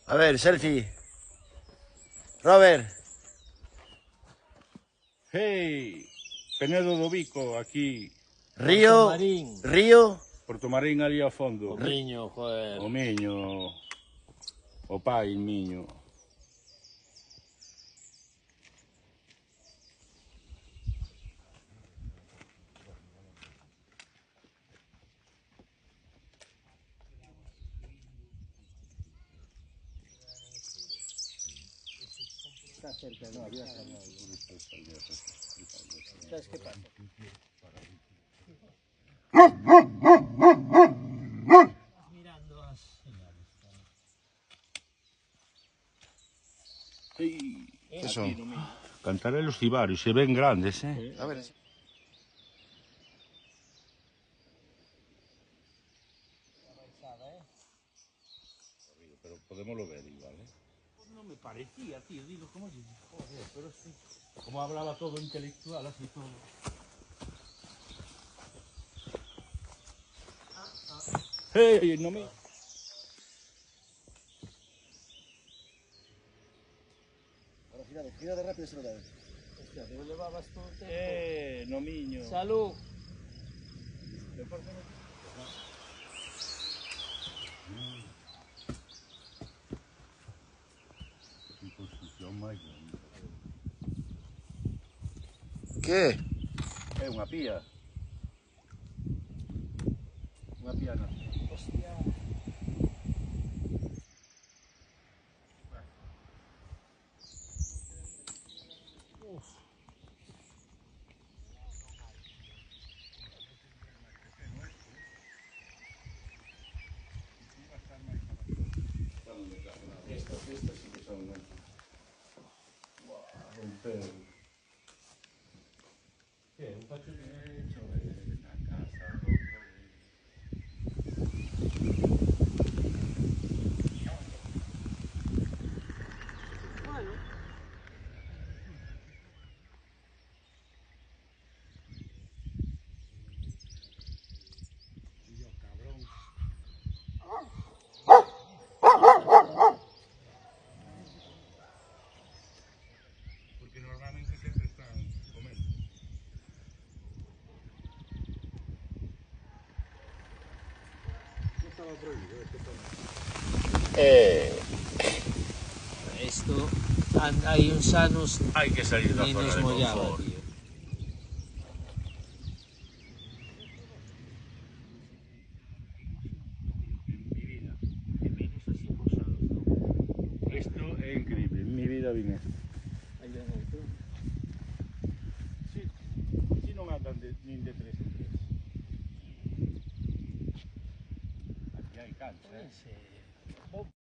A ver, selfie. Robert. Hey, Penedo do Bico, aquí. Río. Marín. Río. Portomarín ali ao fondo. O Miño, joder. O Miño. O pai, Miño. Está cerca de la casa. ¿Sabes qué pasa? Mirando as señales. Hey, Eso. aquí no Miño. Cantarelos cibarios, se ven grandes, eh? A ver. Pero podémoslo ver igual, eh? Pues no me parecía, tío. Digo, ¿cómo yo? Joder, pero sí. Como hablaba todo intelectual, así todo. Hey, no Miño. Ahora gira de rápido se lo da. Hostia, pero llevabas todo el tiempo. No Miño. Salud. ¿Qué? É unha pía. Unha pía na. Hostia. Estas sí que son, né? Romper. Que un pacho Hecho na casa. Bueno. Porque normalmente sempre están comendo. Non estaba prohibido este tema. Esto, hay uns anos, Hai que salir da ni zona nos de mollaba, confort. tío. En mi vida. Esto é increíble. En mi vida vine esto. Aí ven outro. Si non andan nin de 3 en 3. Aquí hai cancha, Ese